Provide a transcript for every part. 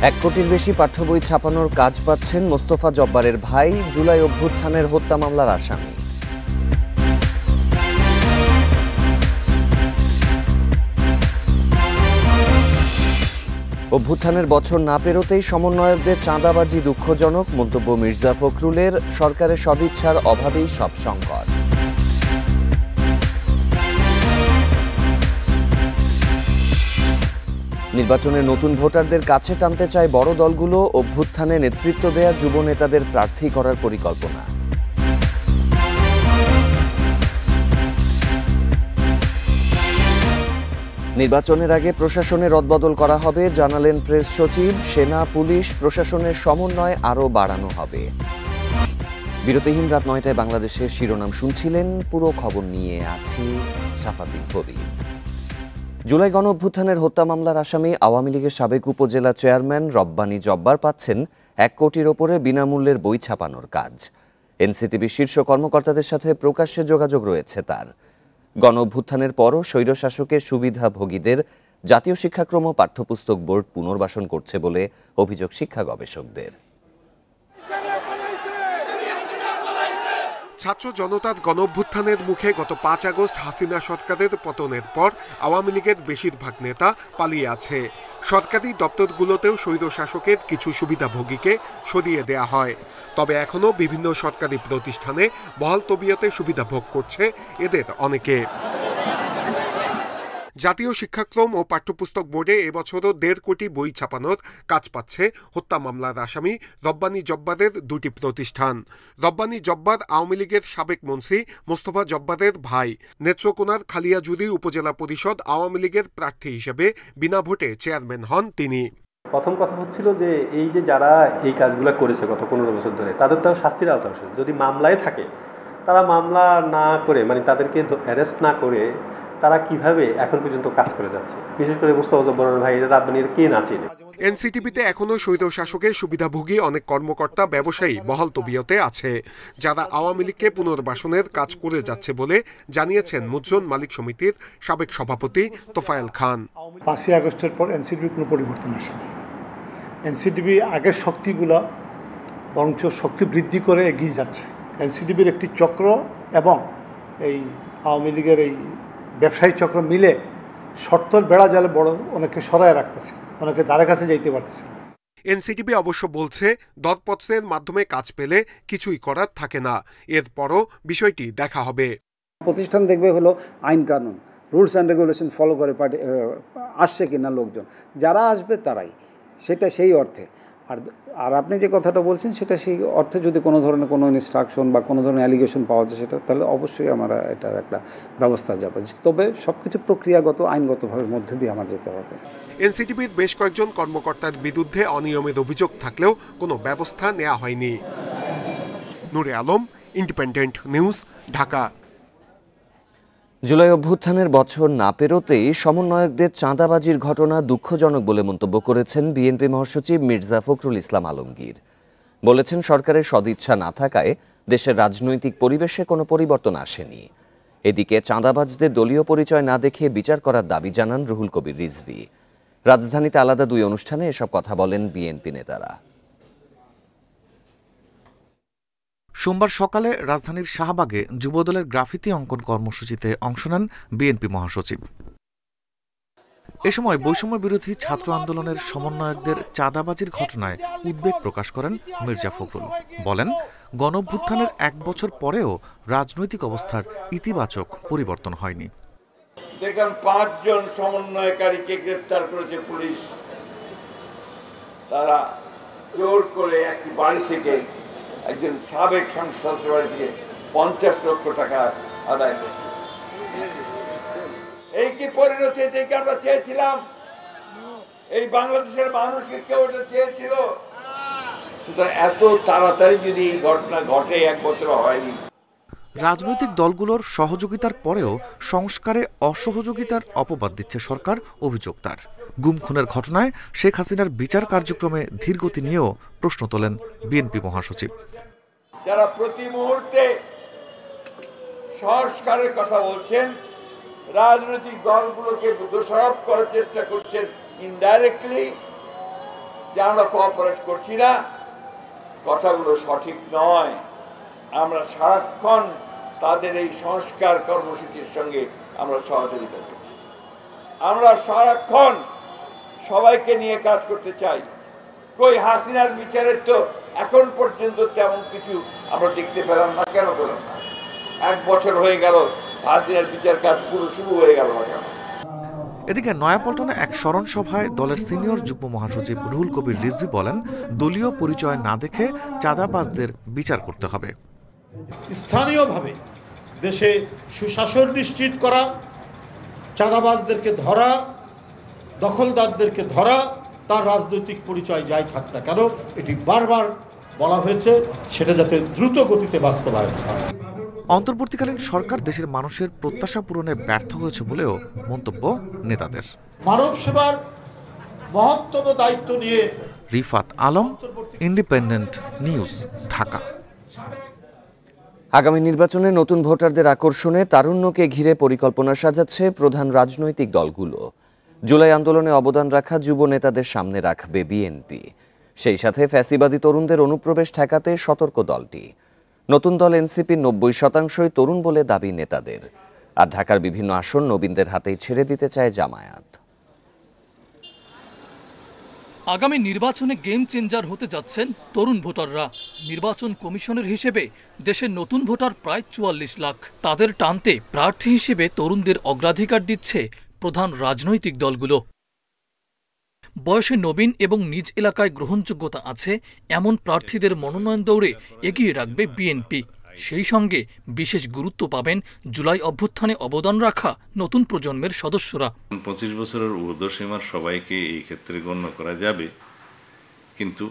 1 কোটির বেশি পাঠ্য বই ছাপানোর কাজ পাচ্ছেন মোস্তফা জব্বারের ভাই, জুলাই অভ্যুত্থানের হত্যা মামলার আসামি। অভ্যুত্থানের বছর না পেরোতেই সমন্বয়কদের চাঁদাবাজি দুঃখজনক, মন্তব্য মির্জা ফখরুলের। সরকারের সদিচ্ছার অভাবেই সব সংকট। নির্বাচনে নতুন ভোটারদের কাছে টানতে চায় বড় দলগুলো। অভ্যুত্থানে নেতৃত্ব দেয়া যুব নেতাদের প্রার্থী করার পরিকল্পনা। নির্বাচনের আগে প্রশাসনে রদবদল করা হবে, জানালেন প্রেস সচিব। সেনা, পুলিশ, প্রশাসনের সমন্বয় আরও বাড়ানো হবে। বিরতিহীন রাত 9টায় বাংলাদেশের শিরোনাম শুনছিলেন। পুরো খবর নিয়ে আছি সাফাদ্দিন কবির। জুলাই গণ অভ্যুত্থানের হত্যা মামলার আসামি আওয়ামী লীগের সাবেক উপজেলা চেয়ারম্যান রব্বানী জব্বার পাচ্ছেন 1 কোটির ওপরে বিনামূল্যের বই ছাপানোর কাজ। এনসিটিভি শীর্ষ কর্মকর্তাদের সাথে প্রকাশ্যে যোগাযোগ রয়েছে তার। গণ অভ্যুত্থানের পরও স্বৈরশাসকের সুবিধাভোগীদের জাতীয় শিক্ষাক্রম ও পাঠ্যপুস্তক বোর্ড পুনর্বাসন করছে বলে অভিযোগ শিক্ষা গবেষকদের। ছাত্র জনতার গণঅভ্যুত্থানের মুখে গত 5 আগস্ট হাসিনা সরকারের পতনের পর আওয়ামী লীগের বেশিরভাগ নেতা পালিয়ে আছে। সরকারি দপ্তরগুলোতেও স্বৈরশাসকের কিছু সুবিধাভোগীকে সরিয়ে দেয়া হয়। তবে এখনও বিভিন্ন সরকারি প্রতিষ্ঠানে বহাল তবিয়তে সুবিধা ভোগ করছে এদের অনেকে। জাতীয় শিক্ষাক্রম ও পাঠ্যপুস্তক বোর্ডে এবছরও 1.5 কোটি বই ছাপানোর কাজ পাচ্ছে হত্যা মামলার আসামি রব্বানী জব্বারের 2টি প্রতিষ্ঠান। রব্বানী জব্বার আওয়ামী লীগের সাবেক মন্ত্রী মোস্তফা জব্বারের ভাই। নেত্রকোনার খালিয়াজুড়ি উপজেলা পরিষদ আওয়ামী লীগের প্রার্থী হিসেবে বিনা ভোটে চেয়ারম্যান হন তিনি। প্রথম কথা হচ্ছিল যে এই যে যারা এই কাজগুলো করেছে গত 15 বছর ধরে, তাদের তো শাস্তির আওতা আসে। যদি মামলায় থাকে, তারা মামলা না করে, মানে তাদেরকে অ্যারেস্ট না করে তারা কিভাবে এখন পর্যন্ত কাজ করে যাচ্ছে, বিশেষ করে মোস্তফা জব্বারের ভাই রাব্বানীর কে না চেনে। এনসিটিভিতে এখনও স্বৈরশাসকের সুবিধাভোগী অনেক কর্মকর্তা, ব্যবসায়ী বহাল তবিয়তে আছে, যারা আওয়ামী লীগকে পুনর্বাসনের কাজ করে যাচ্ছে বলে জানিয়েছেন মুদ্রণ মালিক সমিতির সাবেক সভাপতি তোফায়েল খান। 5 আগস্টের পর এনসিটিভির কোনো পরিবর্তন আসেনি। এনসিটিভি আগের শক্তিগুলো বরঞ্চ শক্তি বৃদ্ধি করে এগিয়ে যাচ্ছে। এনসিটিভির একটি চক্র এবং এই আওয়ামী লীগের এই ব্যবসায়ী চক্র মিলে শর্তর বেড়া জালে বড় অনেকে সরায় রাখতেছে, অনেকে দ্বারে কাছে যাইতে পারতেছে। এনসিটিভি অবশ্য বলছে দরপত্রের মাধ্যমে কাজ পেলে কিছুই করার থাকে না, এরপরও বিষয়টি দেখা হবে। প্রতিষ্ঠান দেখবে হলো আইন কানুন, রুলস অ্যান্ড রেগুলেশন ফলো করে আসছে কিনা লোকজন, যারা আসবে তারাই, সেটা সেই অর্থে। আর আপনি যে কথাটা বলছেন সেটা সেই অর্থে যদি কোনো ধরনের কোনো ইনস্ট্রাকশন বা কোনো ধরনের অ্যালিগেশন পাওয়া যায় সেটা, তাহলে অবশ্যই আমরা এটার একটা ব্যবস্থা যাবে। তবে সব কিছু প্রক্রিয়াগত আইনগতভাবে মধ্যে দিয়ে আমার যেতে হবে। এনসিটিভির বেশ কয়েকজন কর্মকর্তার বিরুদ্ধে অনিয়মের অভিযোগ থাকলেও কোনো ব্যবস্থা নেওয়া হয়নি। নূরে আলম, ইন্ডিপেন্ডেন্ট নিউজ, ঢাকা। জুলাই অভ্যুত্থানের বছর না পেরোতেই সমন্বয়কদের চাঁদাবাজির ঘটনা দুঃখজনক বলে মন্তব্য করেছেন বিএনপি মহাসচিব মির্জা ফখরুল ইসলাম আলমগীর। বলেছেন, সরকারের সদিচ্ছা না থাকায় দেশের রাজনৈতিক পরিবেশে কোনো পরিবর্তন আসেনি। এদিকে চাঁদাবাজদের দলীয় পরিচয় না দেখে বিচার করার দাবি জানান রুহুল কবির রিজভী। রাজধানীতে আলাদা 2 অনুষ্ঠানে এসব কথা বলেন বিএনপি নেতারা। সোমবার সকালে রাজধানীর শাহবাগে যুবদলের গ্রাফিতি অঙ্কন কর্মসূচিতে অংশ নেন বিএনপি মহাসচিব। এ সময় বৈষম্য বিরোধী ছাত্র আন্দোলনের সমন্বয়কদের চাঁদাবাজির ঘটনায় উদ্বেগ প্রকাশ করেন মির্জা ফখরুল। বলেন, গণঅভ্যুত্থানের 1 বছর পরেও রাজনৈতিক অবস্থার ইতিবাচক পরিবর্তন হয়নি। দেখলাম 5 জন সমন্বয়কারীকে গ্রেফতার করেছে পুলিশ। তারা জোর করে একটি বাড়ি থেকে, একজন সাবেক সংসদ বাড়ি থেকে 50 লক্ষ টাকা আদায় করে। এই কি পরিণতি থেকে আমরা চেয়েছিলাম? এই বাংলাদেশের মানুষকে কেউ এটা চেয়েছিল? এত তাড়াতাড়ি যদি এই ঘটনা ঘটে 1 বছর হয়নি। রাজনৈতিক দলগুলোর সহযোগিতার পরেও সংস্কারে অসহযোগিতার অপবাদ দিচ্ছে সরকার, অভিযোগ তার। গুম খুনের ঘটনায় শেখ হাসিনার বিচার কার্যক্রমে ধীরগতি নিয়েও প্রশ্ন তোলেন বিএনপি মহাসচিব। যারা প্রতি মুহূর্তে সংস্কারের কথা বলছেন, রাজনৈতিক দলগুলোকে দোষারোপ করার চেষ্টা করছেন ইনডাইরেক্টলি, যে আমরা কোঅপারেট করছি না, কথাগুলো সঠিক নয়। আমরা সারাক্ষণ তাদের এই সংস্কার কর্মসূচির সঙ্গে আমরা সহযোগিতা করছি। আমরা সারাক্ষণ সবাইকে নিয়ে কাজ করতে চাই। কই হাসিনার বিচারের তো এখন পর্যন্ত তেমন কিছু আমরা দেখতে পেলাম না, কেন পেলাম না? 1 বছর হয়ে গেল, হাসিনার বিচার কাজ পুরো শুরু হয়ে গেল না কেন? এদিকে নয়াপল্টনে এক স্মরণ সভায় দলের সিনিয়র যুগ্ম মহাসচিব রুহুল কবির রিজভী বলেন, দলীয় পরিচয় না দেখে চাঁদাবাজদের বিচার করতে হবে। স্থানীয়ভাবে দেশে সুশাসন নিশ্চিত করা, চাঁদাবাজদেরকে ধরা, দখলদারদেরকে ধরা, তার রাজনৈতিক পরিচয় যাই থাক না কেন, এটি বারবার বলা হয়েছে, সেটা যাতে দ্রুত গতিতে বাস্তবায়ন হয়। অন্তর্বর্তীকালীন সরকার দেশের মানুষের প্রত্যাশা পূরণে ব্যর্থ হয়েছে বলেও মন্তব্য নেতাদের। মানব সেবার মহত্তম দায়িত্ব নিয়ে রিফাত আলম, ইন্ডিপেন্ডেন্ট নিউজ, ঢাকা। আগামী নির্বাচনে নতুন ভোটারদের আকর্ষণে তারুণ্যকে ঘিরে পরিকল্পনা সাজাচ্ছে প্রধান রাজনৈতিক দলগুলো। জুলাই আন্দোলনে অবদান রাখা যুব নেতাদের সামনে রাখবে বিএনপি। সেই সাথে ফ্যাসিবাদী তরুণদের অনুপ্রবেশ ঠেকাতে সতর্ক দলটি। নতুন দল এনসিপির 90% তরুণ বলে দাবি নেতাদের। আর ঢাকার বিভিন্ন আসন নবীনদের হাতেই ছেড়ে দিতে চায় জামায়াত। আগামী নির্বাচনে গেম চেঞ্জার হতে যাচ্ছেন তরুণ ভোটাররা। নির্বাচন কমিশনের হিসেবে দেশের নতুন ভোটার প্রায় 44 লাখ। তাদের টানতে প্রার্থী হিসেবে তরুণদের অগ্রাধিকার দিচ্ছে প্রধান রাজনৈতিক দলগুলো। বয়সে নবীন এবং নিজ এলাকায় গ্রহণযোগ্যতা আছে এমন প্রার্থীদের মনোনয়ন দৌড়ে এগিয়ে রাখবে বিএনপি। সেই সঙ্গে বিশেষ গুরুত্ব পাবেন জুলাই অভ্যুত্থানে অবদান রাখা নতুন প্রজন্মের সদস্যরা। 25 বছরের ঊর্ধ্বসীমার সবাইকে এই ক্ষেত্রে গণ্য করা যাবে, কিন্তু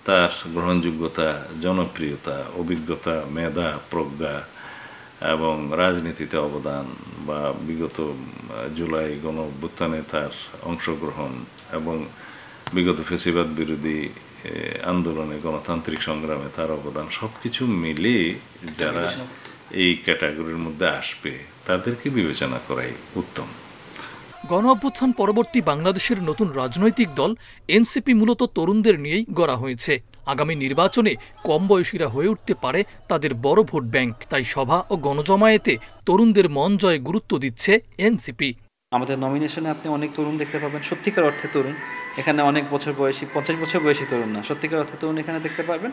তার গ্রহণযোগ্যতা, জনপ্রিয়তা, অভিজ্ঞতা, মেধা, প্রজ্ঞা এবং রাজনীতিতে অবদান বা বিগত জুলাই গণ অভ্যুত্থানে তার অংশগ্রহণ এবং বিগত ফ্যাসিবাদ বিরোধী আন্দোলনে, গণতান্ত্রিক সংগ্রামে তার অবদান, সবকিছু মিলিয়ে যারা এই ক্যাটাগরির মধ্যে আসবে তাদেরকে বিবেচনা করাই উত্তম। গণ অভ্যুত্থান পরবর্তী বাংলাদেশের নতুন রাজনৈতিক দল এনসিপি মূলত তরুণদের নিয়েই গড়া হয়েছে। আগামী নির্বাচনে কম বয়সীরা হয়ে উঠতে পারে তাদের বড় ভোট ব্যাংক। তাই সভা ও গণজমায়েতে তরুণদের মন জয়ে গুরুত্ব দিচ্ছে এনসিপি। আমাদের নমিনেশনে আপনি অনেক তরুণ দেখতে পাবেন, সত্যিকার অর্থে তরুণ। এখানে অনেক বছর বয়সী, 50 বছর বয়সী তরুণ না, সত্যিকার অর্থে তরুণ এখানে দেখতে পারবেন।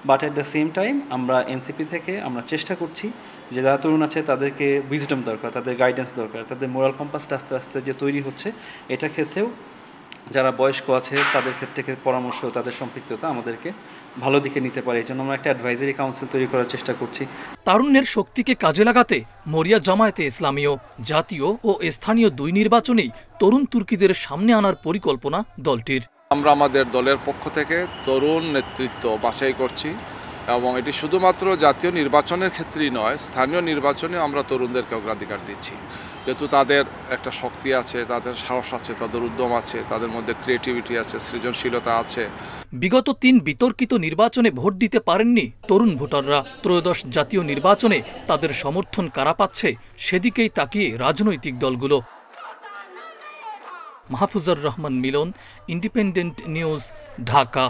But at the same time আমরা এনসিপি থেকে আমরা চেষ্টা করছি যে যারা তরুণ আছে তাদেরকে উইজডম দরকার, তাদের গাইডেন্স দরকার, তাদের মোরাল কম্পাসটা আস্তে আস্তে যে তৈরি হচ্ছে, এটার ক্ষেত্রেও যারা বয়স্ক আছে তাদের ক্ষেত্রে পরামর্শ, তাদের সম্পৃক্ততা আমাদেরকে ভালো দিকে নিতে পারে। এই জন্য আমরা একটা অ্যাডভাইজারি কাউন্সিল তৈরি করার চেষ্টা করছি। তারুণ্যের শক্তিকে কাজে লাগাতে মরিয়া জামায়াতে ইসলামীয় জাতীয় ও স্থানীয় 2 নির্বাচনেই তরুণ তুর্কিদের সামনে আনার পরিকল্পনা দলটির। আমরা আমাদের দলের পক্ষ থেকে তরুণ নেতৃত্ব বাছাই করছি এবং এটি শুধুমাত্র জাতীয় নির্বাচনের ক্ষেত্রেই নয়, স্থানীয় নির্বাচনে আমরা তরুণদেরকে অগ্রাধিকার দিচ্ছি, যেহেতু তাদের একটা শক্তি আছে, তাদের সাহস আছে, তাদের উদ্যম আছে, তাদের মধ্যে ক্রিয়েটিভিটি আছে, সৃজনশীলতা আছে। বিগত 3 বিতর্কিত নির্বাচনে ভোট দিতে পারেননি তরুণ ভোটাররা। ত্রয়োদশ জাতীয় নির্বাচনে তাদের সমর্থন কারা পাচ্ছে সেদিকেই তাকিয়ে রাজনৈতিক দলগুলো। মাহফুজুর রহমান মিলন, ইন্ডিপেন্ডেন্ট নিউজ, ঢাকা।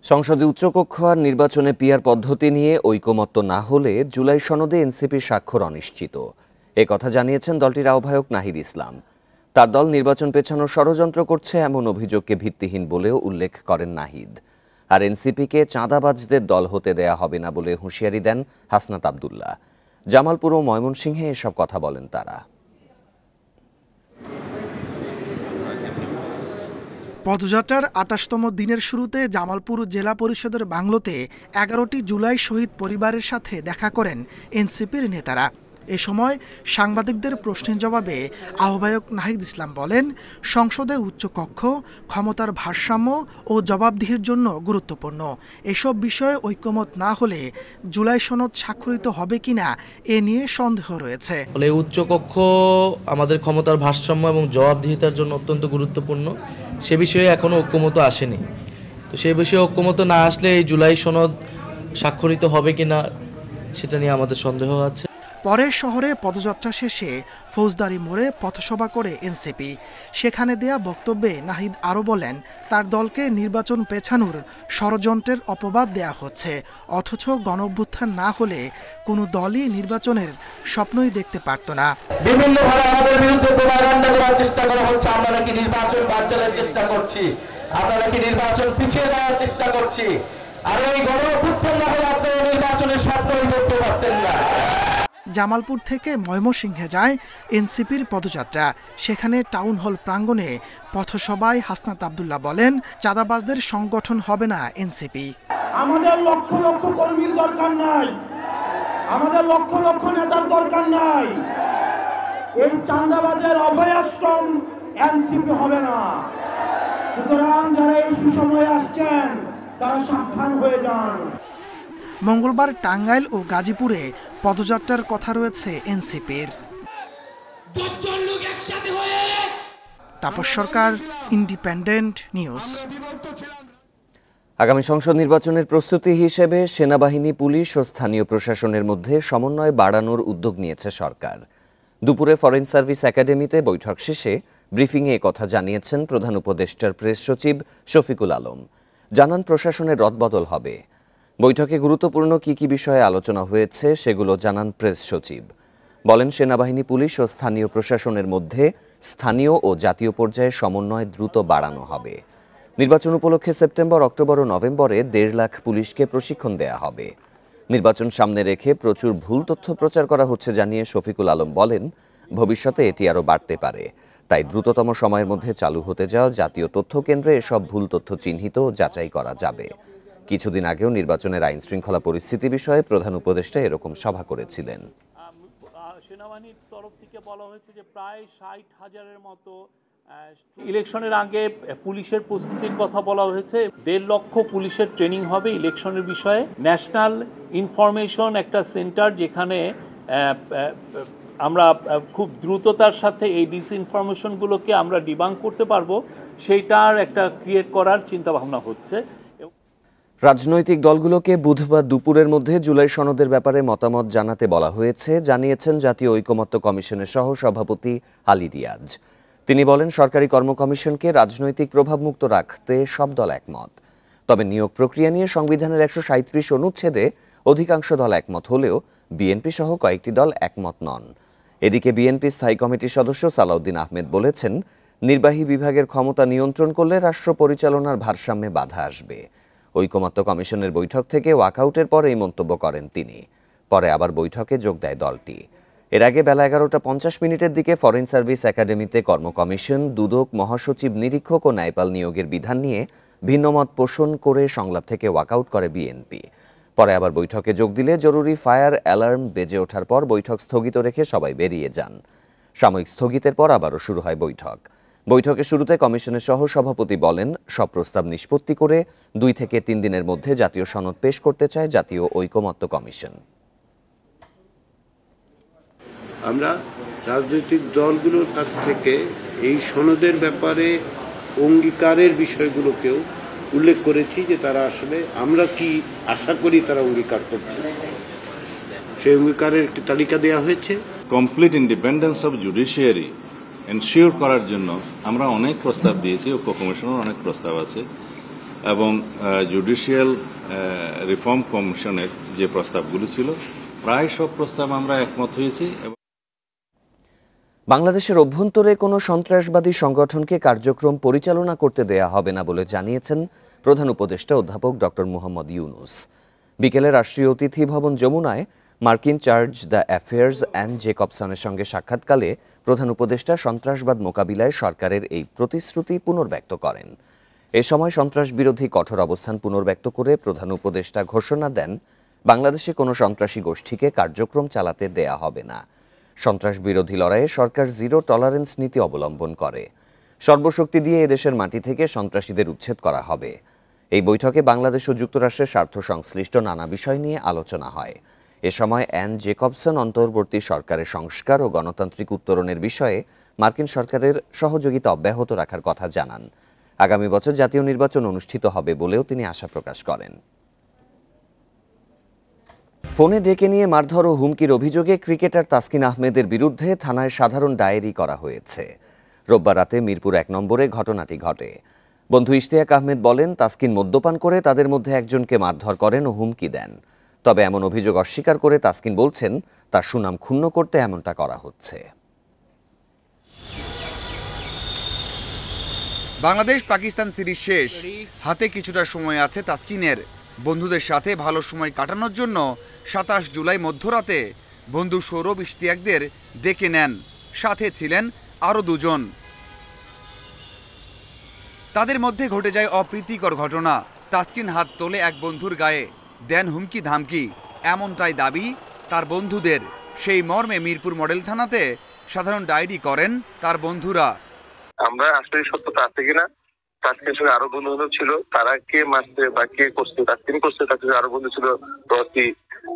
সংসদে উচ্চকক্ষ আর নির্বাচনে পিআর পদ্ধতি নিয়ে ঐকমত্য না হলে জুলাই সনদে এনসিপির স্বাক্ষর অনিশ্চিত। একথা জানিয়েছেন দলটির আহ্বায়ক নাহিদ ইসলাম। তার দল নির্বাচন পেছানোর ষড়যন্ত্র করছে এমন অভিযোগকে ভিত্তিহীন বলেও উল্লেখ করেন নাহিদ। আর এনসিপিকে চাঁদাবাজদের দল হতে দেয়া হবে না বলে হুঁশিয়ারি দেন হাসনাত আব্দুল্লাহ। জামালপুর ও ময়মনসিংহে এসব কথা বলেন তারা। পদযাত্রার ২৮তম দিনের শুরুতে জামালপুর জেলা পরিষদের বাংলোতে ১১টি জুলাই শহীদ পরিবারের সাথে দেখা করেন এনসিপির নেতারা। এ সময় সাংবাদিকদের প্রশ্নের জবাবে আহ্বায়ক নাহিদ ইসলাম বলেন, সংসদে উচ্চকক্ষ ক্ষমতার ভারসাম্য ও জবাবদিহির জন্য গুরুত্বপূর্ণ। এসব বিষয়ে ঐকমত না হলে জুলাই সনদ স্বাক্ষরিত হবে কিনা এ নিয়ে সন্দেহ রয়েছে। ফলে উচ্চকক্ষ আমাদের ক্ষমতার ভারসাম্য এবং জবাবদিহিতার জন্য অত্যন্ত গুরুত্বপূর্ণ। সে বিষয়ে এখনো ঐকমত আসেনি। তো সেই বিষয়ে ঐকমত না আসলে এই জুলাই সনদ স্বাক্ষরিত হবে কিনা সেটা নিয়ে আমাদের সন্দেহ আছে। পরে শহরে পদযাত্রা শেষে ফৌজদারি মোড়ে পথসভা করে এনসিপি। সেখানে দেয়া বক্তব্যে নাহিদ আরও বলেন, তার দলকে নির্বাচন পেছানোর ষড়যন্ত্রের অপবাদ দেয়া হচ্ছে, অথচ গণঅভ্যুত্থান না হলে কোনো দলই নির্বাচনের স্বপ্নই দেখতে পারত না। বিভিন্নভাবে আমাদের বিরুদ্ধে প্রোপাগান্ডা করার চেষ্টা করা হচ্ছে, আমরা নাকি নির্বাচন বানচালের চেষ্টা করছি, আমরা নাকি নির্বাচন পিছিয়ে দেওয়ার চেষ্টা করছি। আর এই গণঅভ্যুত্থান না হলে আপনারা নির্বাচনের স্বপ্নই দেখতে পারতেন না। জামালপুর থেকে ময়মনসিংহে যায় এনসিপির পদযাত্রা। সেখানে টাউন হল প্রাঙ্গণে পথসভায় হাসনাত আব্দুল্লাহ বলেন, চাঁদাবাজদের সংগঠন হবে না এনসিপি। আমাদের লক্ষ লক্ষ কর্মীর দরকার নাই, আমাদের লক্ষ লক্ষ নেতার দরকার নাই। এই চাঁদাবাজের অভয়াশ্রম এনসিপি হবে না। সুতরাং যারা এই সুসময়ে আসছেন তারা সাবধান হয়ে যান। মঙ্গলবার টাঙ্গাইল ও গাজীপুরে পদযাত্রার কথা রয়েছে এনসিপির। তাপস সরকার, ইন্ডিপেন্ডেন্ট নিউজ। আগামী সংসদ নির্বাচনের প্রস্তুতি হিসেবে সেনাবাহিনী, পুলিশ ও স্থানীয় প্রশাসনের মধ্যে সমন্বয় বাড়ানোর উদ্যোগ নিয়েছে সরকার। দুপুরে ফরেন সার্ভিস একাডেমিতে বৈঠক শেষে ব্রিফিংয়ে কথা জানিয়েছেন প্রধান উপদেষ্টার প্রেস সচিব শফিকুল আলম। জানান, প্রশাসনের রদবদল হবে। বৈঠকে গুরুত্বপূর্ণ কি বিষয়ে আলোচনা হয়েছে সেগুলো জানান প্রেস সচিব। বলেন, সেনাবাহিনী, পুলিশ ও স্থানীয় প্রশাসনের মধ্যে স্থানীয় ও জাতীয় পর্যায়ে সমন্বয় দ্রুত বাড়ানো হবে। নির্বাচন উপলক্ষে সেপ্টেম্বর, অক্টোবর ও নভেম্বরে 1.5 লাখ পুলিশকে প্রশিক্ষণ দেয়া হবে। নির্বাচন সামনে রেখে প্রচুর ভুল তথ্য প্রচার করা হচ্ছে জানিয়ে শফিকুল আলম বলেন, ভবিষ্যতে এটি আরও বাড়তে পারে। তাই দ্রুততম সময়ের মধ্যে চালু হতে যাওয়া জাতীয় তথ্য কেন্দ্রে এসব ভুল তথ্য চিহ্নিত ও যাচাই করা যাবে। কিছুদিন আগেও নির্বাচনের আইন শৃঙ্খলা পরিস্থিতি বিষয়ে প্রধান উপদেষ্টা এরকম সভা করেছিলেন। সেনাবাহিনীর তরফ থেকে বলা হয়েছে যে প্রায় 60,000-এর মতো ইলেকশনের আগে পুলিশের প্রস্তুতির কথা বলা হয়েছে। 1.5 লক্ষ পুলিশের ট্রেনিং হবে ইলেকশনের বিষয়ে। ন্যাশনাল ইনফরমেশন একটা সেন্টার, যেখানে আমরা খুব দ্রুততার সাথে এই ডিসইনফরমেশনগুলোকে আমরা ডিবাঙ্ক করতে পারবো, সেইটার একটা ক্রিয়েট করার চিন্তা ভাবনা হচ্ছে। রাজনৈতিক দলগুলোকে বুধবার দুপুরের মধ্যে জুলাই সনদের ব্যাপারে মতামত জানাতে বলা হয়েছে, জানিয়েছেন জাতীয় ঐকমত্য কমিশনের সহ সভাপতি আলী রিয়াজ। তিনি বলেন, সরকারি কর্ম কমিশনকে রাজনৈতিক প্রভাবমুক্ত রাখতে সব দল একমত। তবে নিয়োগ প্রক্রিয়া নিয়ে সংবিধানের 137 অনুচ্ছেদে অধিকাংশ দল একমত হলেও বিএনপি সহ কয়েকটি দল একমত নন। এদিকে বিএনপি স্থায়ী কমিটির সদস্য সালাউদ্দিন আহমেদ বলেছেন, নির্বাহী বিভাগের ক্ষমতা নিয়ন্ত্রণ করলে রাষ্ট্র পরিচালনার ভারসাম্যে বাধা আসবে। ঐকমত্য কমিশনের বৈঠক থেকে ওয়াকআউটের পর এই মন্তব্য করেন তিনি। পরে আবার বৈঠকে যোগ দেয় দলটি। এর আগে বেলা 11:50 দিকে ফরেন সার্ভিস একাডেমিতে কর্ম কমিশন, দুদক, মহাসচিব, নিরীক্ষক ও ন্যায়পাল নিয়োগের বিধান নিয়ে ভিন্নমত পোষণ করে সংলাপ থেকে ওয়াকআউট করে বিএনপি। পরে আবার বৈঠকে যোগ দিলে জরুরি ফায়ার অ্যালার্ম বেজে ওঠার পর বৈঠক স্থগিত রেখে সবাই বেরিয়ে যান। সাময়িক স্থগিতের পর আবারও শুরু হয় বৈঠক। বৈঠকের শুরুতে কমিশনের সহ সভাপতি বলেন, সব প্রস্তাব নিষ্পত্তি করে 2 থেকে 3 দিনের মধ্যে জাতীয় সনদ পেশ করতে চায় জাতীয় ঐকমত্য কমিশন। আমরা রাজনৈতিক দলগুলোর কাছ থেকে এই সনদের ব্যাপারে অঙ্গীকারের বিষয়গুলোকেও উল্লেখ করেছি, যে তারা আসলে আমরা কি আশা করি তারা অঙ্গীকার করছে, সেই অঙ্গীকারের একটি তালিকা দেওয়া হয়েছে। Complete independence of judiciary ensure করার জন্য আমরা অনেক প্রস্তাব দিয়েছি, ঐক্য কমিশনের অনেক প্রস্তাব আছে, এবং জুডিশিয়াল রিফর্ম কমিশনের যে প্রস্তাবগুলো ছিল প্রায় সব প্রস্তাব আমরা একমত হয়েছি। বাংলাদেশের অভ্যন্তরে কোনো সন্ত্রাসবাদী সংগঠনকে কার্যক্রম পরিচালনা করতে দেয়া হবে না বলে জানিয়েছেন প্রধান উপদেষ্টা অধ্যাপক ডক্টর মুহাম্মদ ইউনুস। বিকেলে রাষ্ট্রীয় অতিথি ভবন যমুনায় মার্কিন চার্জ দ্য অ্যাফেয়ার্স অ্যান্ড জেকবসনের সঙ্গে সাক্ষাৎকালে প্রধান উপদেষ্টা সন্ত্রাসবাদ মোকাবিলায় সরকারের এই প্রতিশ্রুতি পুনর্ব্যক্ত করেন। এ সময় সন্ত্রাস বিরোধী কঠোর অবস্থান পুনর্ব্যক্ত করে প্রধান উপদেষ্টা ঘোষণা দেন, বাংলাদেশে কোনো সন্ত্রাসী গোষ্ঠীকে কার্যক্রম চালাতে দেয়া হবে না। সন্ত্রাস বিরোধী লড়াইয়ে সরকার জিরো টলারেন্স নীতি অবলম্বন করে। সর্বশক্তি দিয়ে এদেশের মাটি থেকে সন্ত্রাসীদের উচ্ছেদ করা হবে। এই বৈঠকে বাংলাদেশ ও যুক্তরাষ্ট্রের স্বার্থ সংশ্লিষ্ট নানা বিষয় নিয়ে আলোচনা হয়। এ সময় অ্যান জেকবসন অন্তর্বর্তী সরকারের সংস্কার ও গণতান্ত্রিক উত্তরণের বিষয়ে মার্কিন সরকারের সহযোগিতা অব্যাহত রাখার কথা জানান। আগামী বছর জাতীয় নির্বাচন অনুষ্ঠিত হবে বলেও তিনি আশা প্রকাশ করেন। ফোনে ডেকে নিয়ে মারধর ও হুমকির অভিযোগে ক্রিকেটার তাসকিন আহমেদের বিরুদ্ধে থানায় সাধারণ ডায়েরি করা হয়েছে। রোববার রাতে মিরপুর 1 নম্বরে ঘটনাটি ঘটে। বন্ধু ইশতিয়াক আহমেদ বলেন, তাসকিন মদ্যপান করে তাদের মধ্যে একজনকে মারধর করেন ও হুমকি দেন। তবে এমন অভিযোগ অস্বীকার করে তাসকিন বলছেন, তার সুনাম ক্ষুণ্ণ করতে এমনটা করা হচ্ছে। বাংলাদেশ পাকিস্তান সিরিজ শেষ, হাতে কিছুটা সময় আছে তাসকিনের। বন্ধুদের সাথে ভালো সময় কাটানোর জন্য 27 জুলাই মধ্যরাতে বন্ধু সৌরভ ইশতিয়াকদের ডেকে নেন। সাথে ছিলেন আরও দুজন। তাদের মধ্যে ঘটে যায় অপ্রীতিকর ঘটনা। তাসকিন হাত তোলে এক বন্ধুর গায়ে, দেন হুমকি ধামকি, এমনটাই দাবি তার বন্ধুদের। সেই মর্মে মিরপুর মডেল থানাতে সাধারণ ডায়েরি করেন তার বন্ধুরা। আমরা আসলে সত্যতা আছে কিনা, তাসকিনের সঙ্গে আরো বন্ধু বান্ধব ছিল, তারা কে মারছে বা কে করছে, তাসকিন করছে, তার সঙ্গে আরো বন্ধু ছিল, রকি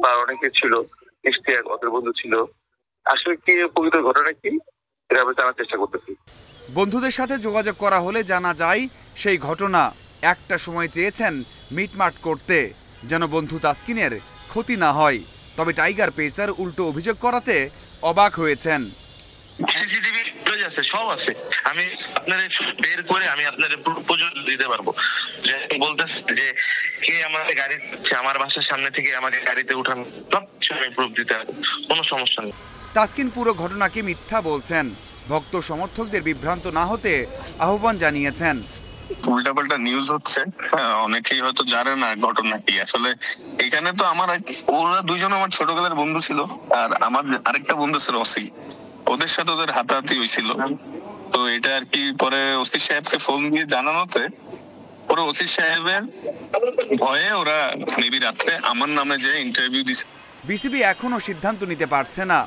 বা অনেকে ছিল, ইশতিয়াক ওদের বন্ধু ছিল। আসলে কি প্রকৃত ঘটনা কি এটা আমরা জানার চেষ্টা করতেছি। বন্ধুদের সাথে যোগাযোগ করা হলে জানা যায় সেই ঘটনা। একটা সময় চেয়েছেন মিটমাট করতে, যেন বন্ধু তাসকিনের ক্ষতি না হয়। তবে টাইগার পেসার উল্টো অভিযোগ করাতে অবাক হয়েছেন। সিসিটিভি ফুটেজ আছে, সব আছে, আমি আপনাদের বের করে আমি আপনাদের পর্যন্ত দিতে পারবো। যে বলতেছে যে কে আমাদের গাড়ি, আমার বাসার সামনে থেকে আমাকে গাড়িতে উঠানো, সব কিছু আমি প্রুফ দিতে পারবো, কোনো সমস্যা নেই। তাসকিন পুরো ঘটনাকে মিথ্যা বলছেন। ভক্ত সমর্থকদের বিভ্রান্ত না হতে আহ্বান জানিয়েছেন। উল্টাপাল্টা নিউজ হচ্ছে, অনেকেই হয়তো জানে না ঘটনা কি। আসলে এখানে তো আমার ওরা দুইজন আমার ছোটবেলার বন্ধু ছিল, আর আমার আরেকটা বন্ধু ছিল ওসি, ওদের সাথে ওদের হাতাহাতি হয়েছিল। তো এটা আর কি পরে ওসি সাহেবকে ফোন দিয়ে জানানোতে পরে ওসি সাহেবের ভয়ে ওরা মেবি রাত্রে আমার নামে যে ইন্টারভিউ দিছে। বিসিবি এখনো সিদ্ধান্ত নিতে পারছে না।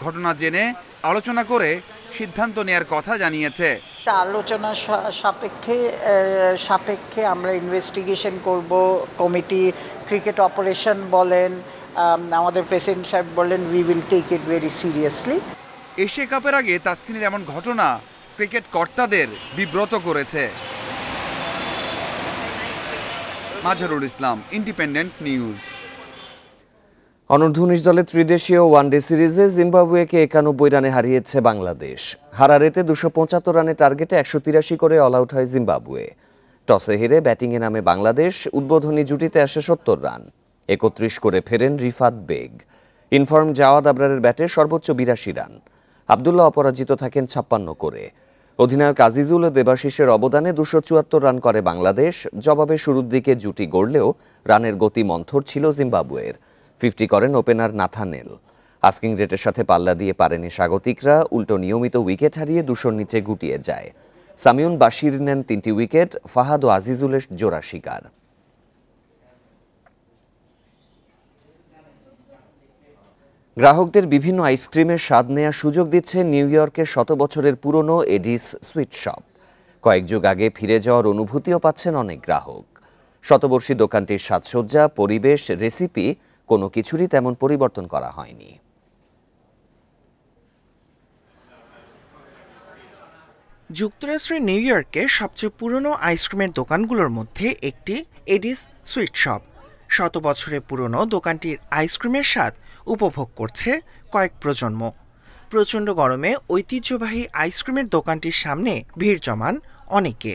ঘটনা জেনে আলোচনা করে সিদ্ধান্ত নেয়ার কথা জানিয়েছে। আলোচনা সাপেক্ষে আমরা ইনভেস্টিগেশন করব। কমিটি ক্রিকেট অপারেশন বলেন, আমাদের প্রেসিডেন্ট সাহেব বলেন, we will take it very seriously. Asia কাপের আগে তাসকিনের এমন ঘটনা ক্রিকেট কর্তাদের বিব্রত করেছে। Mazharul Islam, Independent News. অনূর্ধ্ব 19 দলের ত্রিদেশীয় ওয়ানডে সিরিজে জিম্বাবুয়েকে 91 রানে হারিয়েছে বাংলাদেশ। হারারেতে 275 রানের টার্গেটে 183 করে অল আউট হয় জিম্বাবুয়ে। টসে হেরে ব্যাটিংয়ে নামে বাংলাদেশ। উদ্বোধনী জুটিতে আসে 70 রান। 31 করে ফেরেন রিফাত বেগ। ইনফর্ম জাওয়াদ আবরারের ব্যাটে সর্বোচ্চ 82 রান। আব্দুল্লাহ অপরাজিত থাকেন 56 করে। অধিনায়ক আজিজুল ও দেবাশিসের অবদানে 274 রান করে বাংলাদেশ। জবাবে শুরুর দিকে জুটি গড়লেও রানের গতি মন্থর ছিল জিম্বাবুয়ের। 50 করেন ওপেনার নাথানেল। আস্কিং রেটের সাথে পাল্লা দিয়ে পারেনি স্বাগতিকরা। উল্টো নিয়মিত উইকেট হারিয়ে 200-র নিচে গুটিয়ে যায়। সামিউন বাশির নেন 3টি উইকেট। ফাহাদ ও আজিজুলের জোড়া শিকার। গ্রাহকদের বিভিন্ন আইসক্রিমের স্বাদ নেওয়ার সুযোগ দিচ্ছে নিউ ইয়র্কের 100 বছরের পুরনো এডিস সুইট শপ। কয়েক যুগ আগে ফিরে যাওয়ার অনুভূতিও পাচ্ছেন অনেক গ্রাহক। শতবর্ষী দোকানটির সাজসজ্জা, পরিবেশ, রেসিপি কোনো কিছুরই তেমন পরিবর্তন করা হয়নি। যুক্তরাষ্ট্রের নিউ ইয়র্কের সবচেয়ে পুরনো আইসক্রিমের দোকানগুলোর মধ্যে একটি এডিস সুইট শপ। 100 বছরের পুরনো দোকানটির আইসক্রিমের স্বাদ উপভোগ করছে কয়েক প্রজন্ম। প্রচণ্ড গরমে ঐতিহ্যবাহী আইসক্রিমের দোকানটির সামনে ভিড় জমান অনেকে।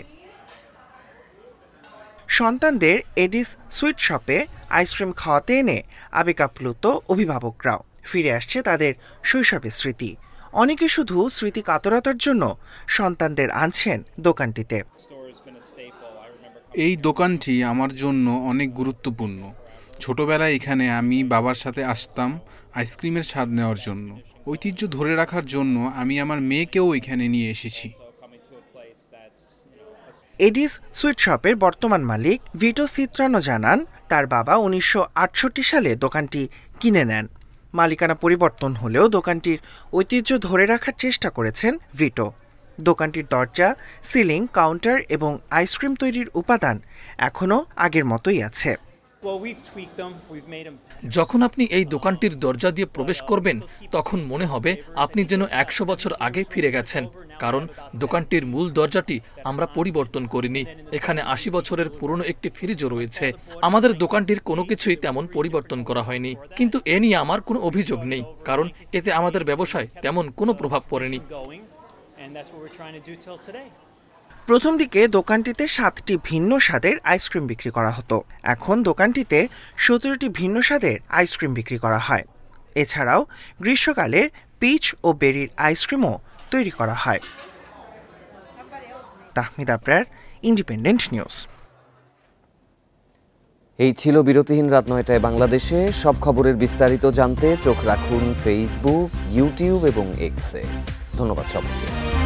সন্তানদের এডিস সুইট শপে আইসক্রিম খাওয়াতে এনে আবেগাপ্লুত অভিভাবকরাও। ফিরে আসছে তাদের শৈশবের স্মৃতি। অনেকে শুধু স্মৃতি কাতরতার জন্য সন্তানদের আনছেন দোকানটিতে। এই দোকানটি আমার জন্য অনেক গুরুত্বপূর্ণ। ছোটবেলায় এখানে আমি বাবার সাথে আসতাম আইসক্রিমের স্বাদ নেওয়ার জন্য। ঐতিহ্য ধরে রাখার জন্য আমি আমার মেয়েকেও এখানে নিয়ে এসেছি। এডিস সুইট শপের বর্তমান মালিক ভিটো সিত্রানো জানান, তার বাবা 1968 সালে দোকানটি কিনে নেন। মালিকানা পরিবর্তন হলেও দোকানটির ঐতিহ্য ধরে রাখার চেষ্টা করেছেন ভিটো। দোকানটির দরজা, সিলিং, কাউন্টার এবং আইসক্রিম তৈরির উপাদান এখনও আগের মতোই আছে। যখন আপনি এই দোকানটির দরজা দিয়ে প্রবেশ করবেন তখন মনে হবে আপনি যেন 100 বছর আগে ফিরে গেছেন, কারণ দোকানটির মূল দরজাটি আমরা পরিবর্তন করিনি। এখানে 80 বছরের পুরনো একটি ফ্রিজও রয়েছে। আমাদের দোকানটির কোনো কিছুই তেমন পরিবর্তন করা হয়নি, কিন্তু এ নিয়ে আমার কোনো অভিযোগ নেই, কারণ এতে আমাদের ব্যবসায় তেমন কোনো প্রভাব পড়েনি। প্রথম দিকে দোকানটিতে 7টি ভিন্ন স্বাদের আইসক্রিম বিক্রি করা হতো। এখন দোকানটিতে 17টি ভিন্ন স্বাদের আইসক্রিম বিক্রি করা হয়। এছাড়াও গ্রীষ্মকালে পিচ ও বেরির আইসক্রিমও তৈরি করা হয়। Tahmid Abrar, independent news. এই ছিল বিরতিহীন রাত 9টায় বাংলাদেশে। সব খবরের বিস্তারিত জানতে চোখ রাখুন ফেসবুক, ইউটিউব এবং এক্সে। ধন্যবাদ সবাইকে।